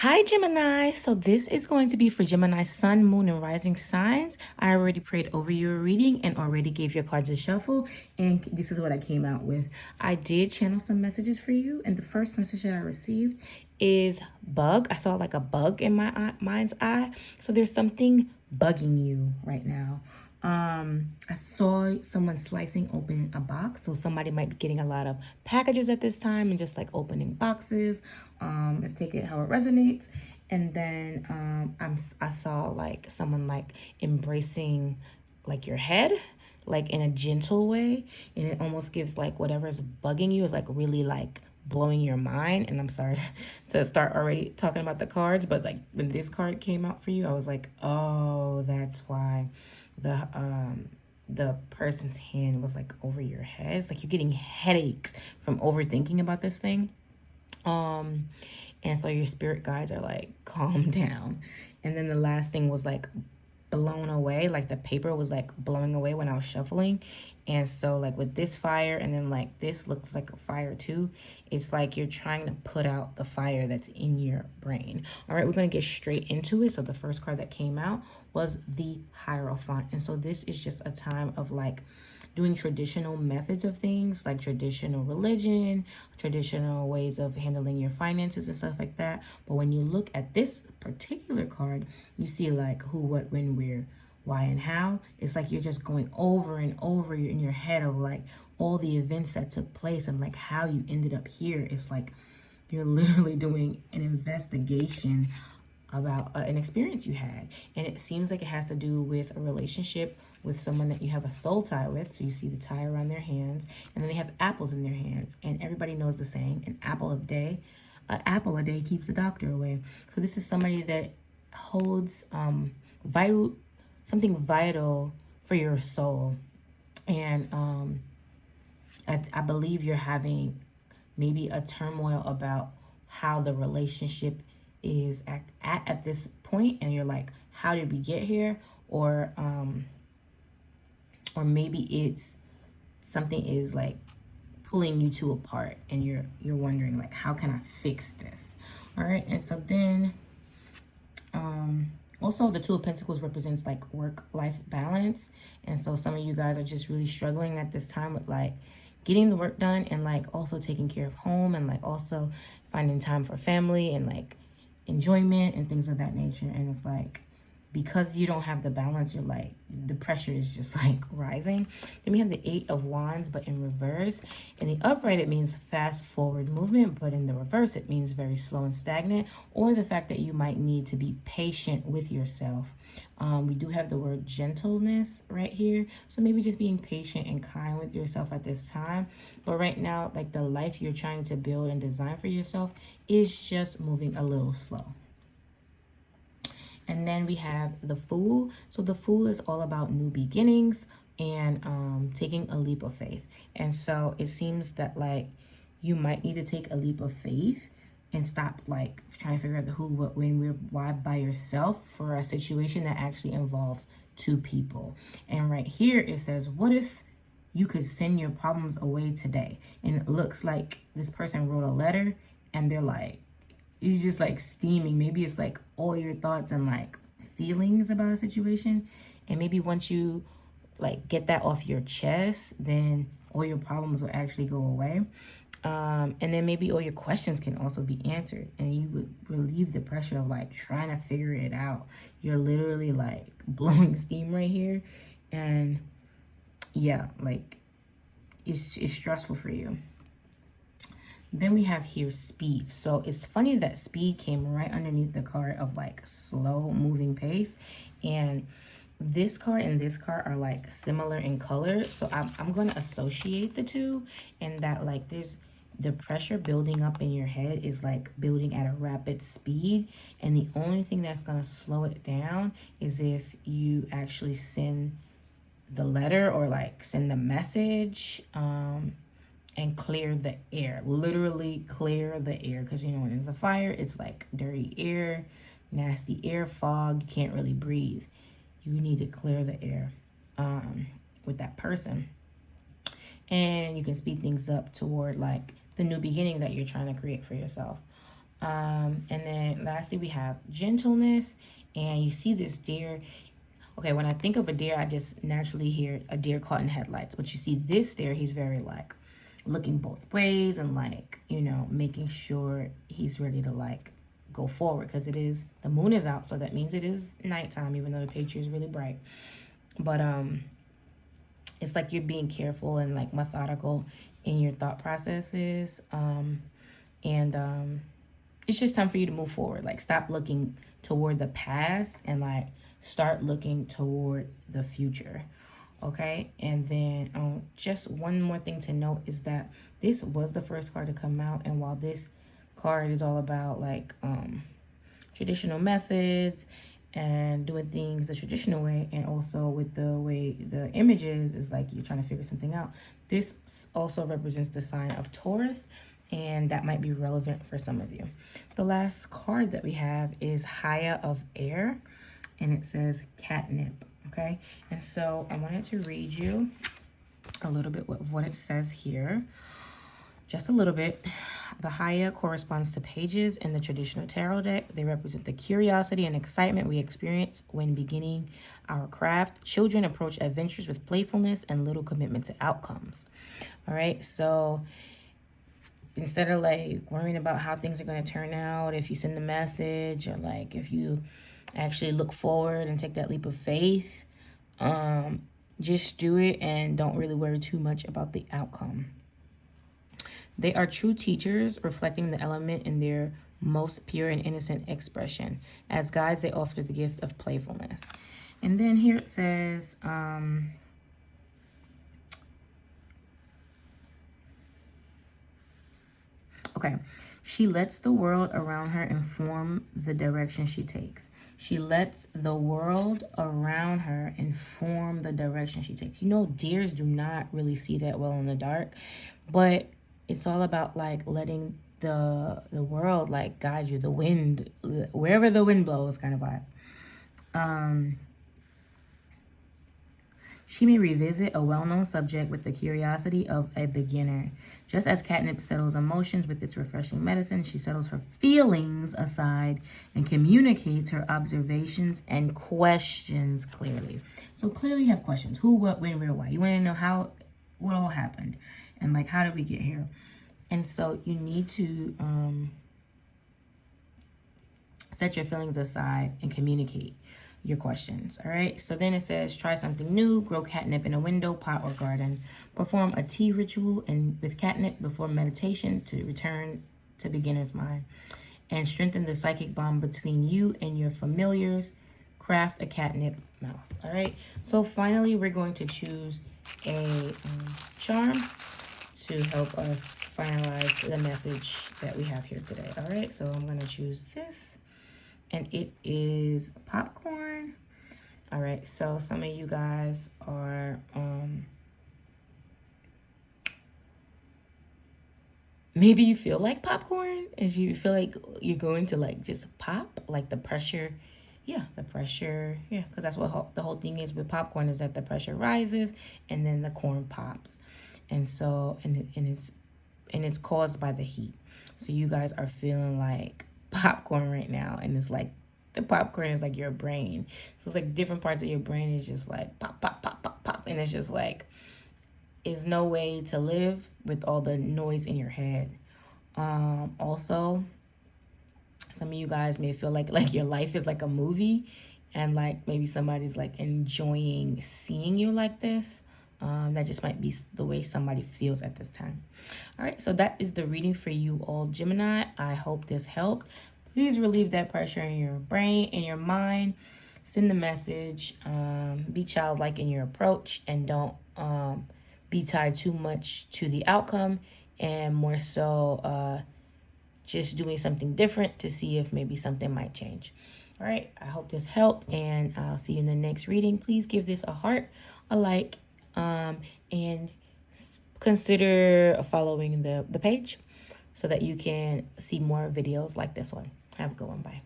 Hi, Gemini. So this is going to be for Gemini sun, moon, and rising signs. I already prayed over your reading and already gave your cards a shuffle. And this is what I came out with. I did channel some messages for you. And the first message that I received is bug. I saw like a bug in my mind's eye. So there's something bugging you right now. I saw someone slicing open a box, so somebody might be getting a lot of packages at this time and just like opening boxes. If take it how it resonates. And then I saw like someone like embracing like your head, like in a gentle way, and it almost gives like whatever is bugging you is like really like blowing your mind. And I'm sorry to start already talking about the cards, but like when this card came out for you, I was like, oh, that's why the person's hand was like over your head. It's like you're getting headaches from overthinking about this thing. And so your spirit guides are like, calm down. And then the last thing was like blown away, like the paper was like blowing away when I was shuffling. And so like with this fire, and then like this looks like a fire too, it's like you're trying to put out the fire that's in your brain. All right, we're going to get straight into it. So the first card that came out was the Hierophant. And so this is just a time of like doing traditional methods of things, like traditional religion, traditional ways of handling your finances and stuff like that. But when you look at this particular card, you see like who, what, when, where, why, and how. It's like you're just going over and over in your head of like all the events that took place and like how you ended up here. It's like you're literally doing an investigation about an experience you had. And it seems like it has to do with a relationship with someone that you have a soul tie with. So you see the tie around their hands, and then they have apples in their hands. And everybody knows the saying, an apple a day keeps the doctor away. So this is somebody that holds something vital for your soul. And I believe you're having maybe a turmoil about how the relationship is at this point, and you're like, how did we get here? Or maybe it's something is like pulling you two apart, and you're wondering like, how can I fix this? All right. And so then also the Two of Pentacles represents like work-life balance. And so some of you guys are just really struggling at this time with like getting the work done, and like also taking care of home, and like also finding time for family and like enjoyment and things of that nature. And it's like, because you don't have the balance, you're like, the pressure is just like rising. Then we have the Eight of Wands, but in reverse. In the upright, it means fast forward movement, but in the reverse, it means very slow and stagnant, or the fact that you might need to be patient with yourself. We do have the word gentleness right here. So maybe just being patient and kind with yourself at this time. But right now, like the life you're trying to build and design for yourself is just moving a little slow. And then we have the Fool. So the Fool is all about new beginnings and taking a leap of faith. And so it seems that like you might need to take a leap of faith and stop like trying to figure out the who, what, when, where, why by yourself for a situation that actually involves two people. And right here it says, what if you could send your problems away today? And it looks like this person wrote a letter, and they're like, it's just like steaming. Maybe it's like all your thoughts and like feelings about a situation. And maybe once you like get that off your chest, then all your problems will actually go away. And then maybe all your questions can also be answered, and you would relieve the pressure of like trying to figure it out. You're literally like blowing steam right here. And yeah, like it's stressful for you. Then we have here speed. So it's funny that speed came right underneath the card of like slow moving pace. And this card and this card are like similar in color. So I'm going to associate the two, and that like there's the pressure building up in your head is like building at a rapid speed. And the only thing that's going to slow it down is if you actually send the letter or like send the message, and clear the air. Literally clear the air, because you know when there's a fire, it's like dirty air, nasty air, fog. You can't really breathe. You need to clear the air with that person, and you can speed things up toward like the new beginning that you're trying to create for yourself. And then lastly, we have gentleness. And you see this deer. Okay, when I think of a deer, I just naturally hear a deer caught in headlights. But you see this deer, he's very like looking both ways and like, you know, making sure he's ready to like go forward, because it is, the moon is out, so that means it is nighttime, even though the picture is really bright. But it's like you're being careful and like methodical in your thought processes. And it's just time for you to move forward. Like, stop looking toward the past and like start looking toward the future. Okay, and then just one more thing to note is that this was the first card to come out, and while this card is all about like traditional methods and doing things the traditional way, and also with the way the images is like you're trying to figure something out, this also represents the sign of Taurus, and that might be relevant for some of you. The last card that we have is Haya of Air, and it says catnip. Okay, and so I wanted to read you a little bit of what it says here. Just a little bit. The Haya corresponds to pages in the traditional tarot deck. They represent the curiosity and excitement we experience when beginning our craft. Children approach adventures with playfulness and little commitment to outcomes. All right, so instead of like worrying about how things are going to turn out, if you send a message, or like if you actually look forward and take that leap of faith, just do it and don't really worry too much about the outcome. They are true teachers, reflecting the element in their most pure and innocent expression. As guides, they offer the gift of playfulness. And then here it says, okay, she lets the world around her inform the direction she takes. She lets the world around her inform the direction she takes. You know, deers do not really see that well in the dark, but it's all about like letting the world like guide you, the wind, wherever the wind blows kind of vibe. She may revisit a well-known subject with the curiosity of a beginner. Just as catnip settles emotions with its refreshing medicine, she settles her feelings aside and communicates her observations and questions clearly. So clearly you have questions. Who, what, when, where, why. You want to know what all happened and like how did we get here? And so you need to set your feelings aside and communicate your questions. All right, so then it says, try something new, grow catnip in a window, pot, or garden, perform a tea ritual and with catnip before meditation to return to beginner's mind, and strengthen the psychic bond between you and your familiars. Craft a catnip mouse. All right, so finally we're going to choose a charm to help us finalize the message that we have here today. All right, so I'm going to choose this, and it is popcorn. All right, so some of you guys are maybe you feel like popcorn, as you feel like you're going to like just pop, like the pressure. Yeah, the pressure. Yeah, because that's what the whole thing is with popcorn, is that the pressure rises and then the corn pops. And so, and it's caused by the heat. So you guys are feeling like popcorn right now, and it's like the popcorn is like your brain. So it's like different parts of your brain is just like pop, pop, pop, pop, pop, and it's just like, is no way to live with all the noise in your head. Also, some of you guys may feel like your life is like a movie, and like maybe somebody's like enjoying seeing you like this. That just might be the way somebody feels at this time. All right, so that is the reading for you all, Gemini. I hope this helped. Please relieve that pressure in your brain, in your mind. Send the message. Be childlike in your approach, and don't be tied too much to the outcome, and more so just doing something different to see if maybe something might change. All right, I hope this helped, and I'll see you in the next reading. Please give this a heart, a like, and consider following the page so that you can see more videos like this one. Have a good one. Bye.